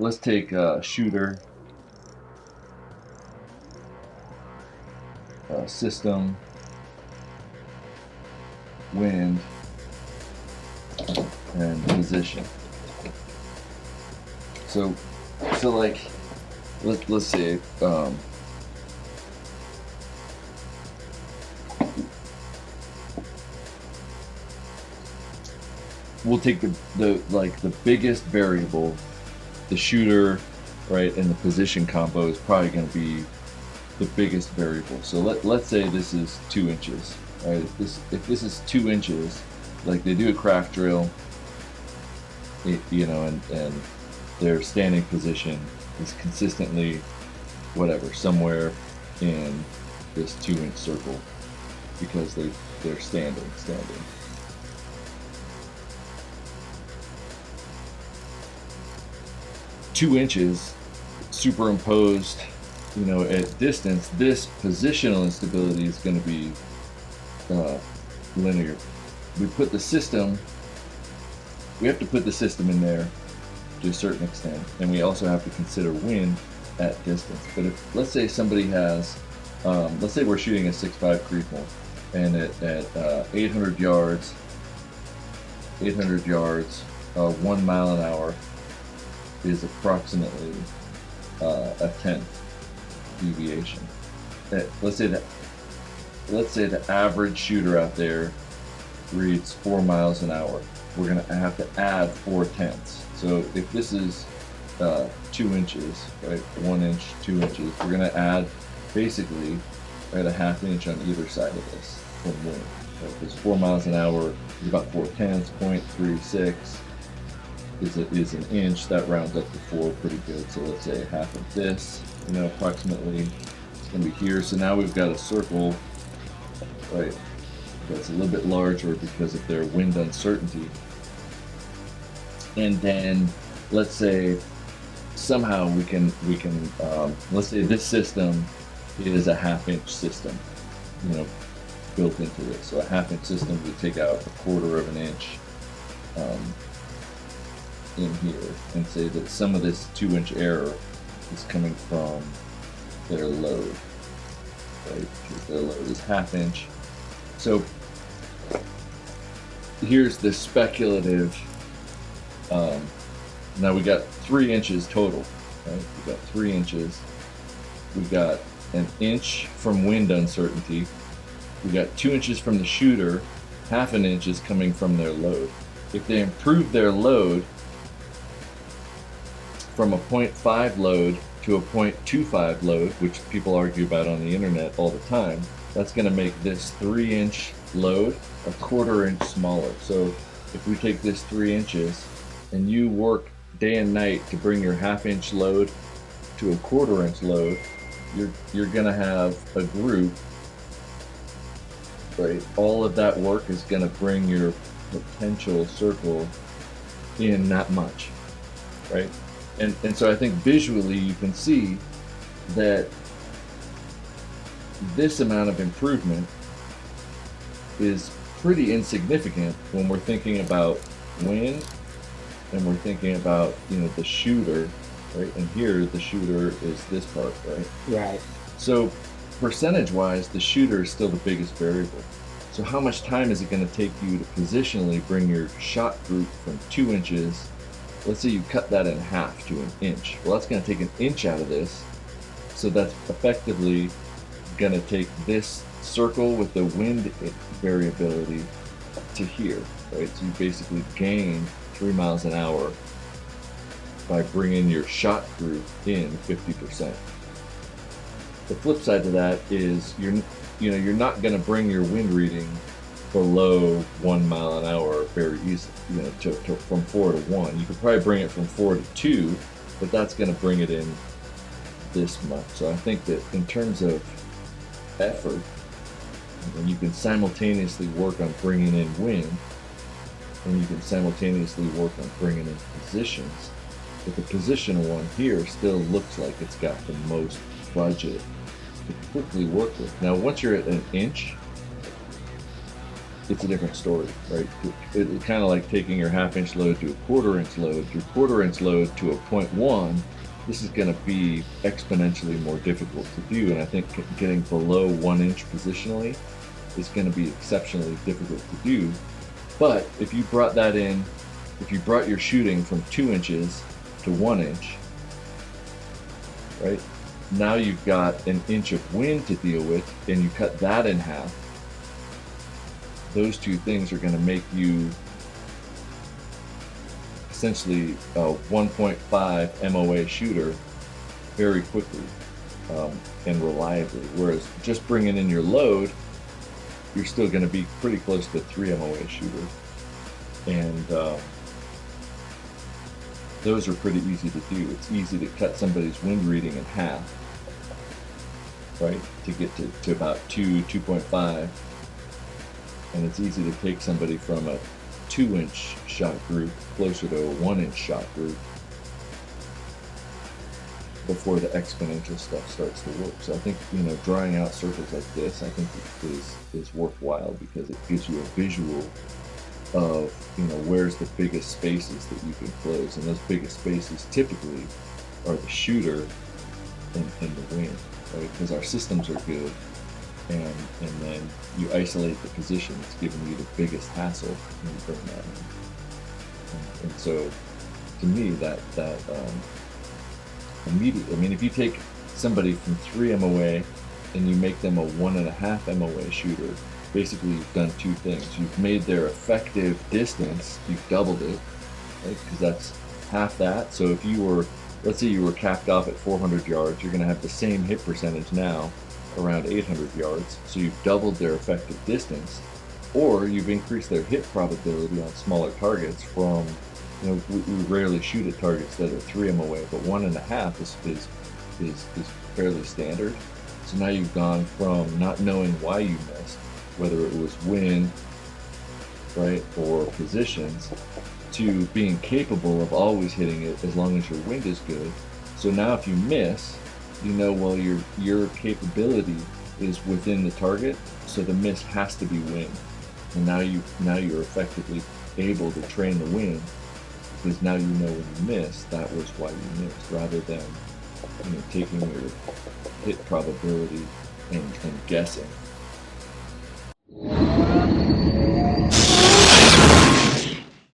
let's take shooter, system, wind, and position. So like, let's say we'll take the biggest variable, the shooter, right, and the position combo is probably going to be the biggest variable. So let's say this is 2 inches, right? If this is 2 inches, like they do a craft drill, you know, and their standing position is consistently whatever, somewhere in this 2-inch circle, because they're standing. 2 inches superimposed, you know, at distance, this positional instability is going to be linear. We have to put the system in there to a certain extent, and we also have to consider wind at distance. But if, let's say somebody has, let's say we're shooting a 6.5 creeple, and at 800 yards, 1 mile an hour is approximately a 10th deviation. Let's say the average shooter out there reads 4 miles an hour. We're going to have to add 4/10. So if this is 2 inches, right, 1 inch, 2 inches, we're going to add basically, right, a ½ inch on either side of this from wind. Right? Because 4 miles an hour is about 4/10. 0.36 is an inch. That rounds up to 4 pretty good. So let's say half of this, you know, approximately, it's going to be here. So now we've got a circle, right, that's a little bit larger because of their wind uncertainty. And then let's say somehow we can let's say this system is a ½ inch system, you know, built into this. So a ½ inch system, we take out 1/4 of an inch in here, and say that some of this 2-inch error is coming from their load, right? Because their load is ½ inch. So here's the speculative. Now we got 3 inches total, right? We got 3 inches. We got 1 inch from wind uncertainty. We got 2 inches from the shooter. ½ an inch is coming from their load. If they improve their load from a 0.5 load to a 0.25 load, which people argue about on the internet all the time, that's going to make this 3-inch load a 1/4 inch smaller. So if we take this 3 inches and you work day and night to bring your ½ inch load to a 1/4 inch load, you're going to have a group, right? All of that work is going to bring your potential circle in that much, right? And so I think visually you can see that this amount of improvement is pretty insignificant when we're thinking about wind and we're thinking about, you know, the shooter, right? And here the shooter is this part, right? Right. So percentage-wise, the shooter is still the biggest variable. So how much time is it going to take you to positionally bring your shot group from 2 inches? Let's say you cut that in half to 1 inch. Well, that's going to take 1 inch out of this. So that's effectively going to take this circle with the wind variability to here, right? So you basically gain 3 miles an hour by bringing your shot group in 50%. The flip side to that is you're not going to bring your wind reading below 1 mile an hour very easily, you know, from 4 to 1. You could probably bring it from 4 to 2, but that's going to bring it in this much. So I think that in terms of effort, and you can simultaneously work on bringing in wind, and you can simultaneously work on bringing in positions, but the positional one here still looks like it's got the most budget to quickly work with. Now once you're at 1 inch, it's a different story, right? It's kind of like taking your half-inch load to a quarter-inch load. Your quarter-inch load to a .1, this is going to be exponentially more difficult to do, and I think getting below 1 inch positionally is going to be exceptionally difficult to do. But if you brought that in, if you brought your shooting from 2 inches to 1 inch, right? Now you've got an inch of wind to deal with, and you cut that in half. Those two things are going to make you essentially a 1.5 MOA shooter very quickly and reliably. Whereas just bringing in your load, you're still going to be pretty close to 3 MOA shooter. And those are pretty easy to do. It's easy to cut somebody's wind reading in half, right? To get to about 2.5. And it's easy to take somebody from a 2-inch shot group closer to a 1-inch shot group before the exponential stuff starts to work. So I think, drawing out circles like this, I think is worthwhile because it gives you a visual of, where's the biggest spaces that you can close. And those biggest spaces typically are the shooter and the wind, right? Because our systems are good. And then you isolate the position that's giving you the biggest hassle when you bring that in. And so, to me, that immediately, I mean, if you take somebody from 3 MOA and you make them a 1.5 MOA shooter, basically you've done two things. You've made their effective distance, you've doubled it, right? Because that's half that. So if you were, let's say you were capped off at 400 yards, you're going to have the same hit percentage now around 800 yards, so you've doubled their effective distance, or you've increased their hit probability on smaller targets from, we rarely shoot at targets that are 3 MOA, but 1.5 is fairly standard. So now you've gone from not knowing why you missed, whether it was wind, right, or positions, to being capable of always hitting it as long as your wind is good. So now if you miss, well, your capability is within the target, so the miss has to be wind. And now you're effectively able to train the wind, because now when you missed, that was why you missed, rather than taking your hit probability and guessing.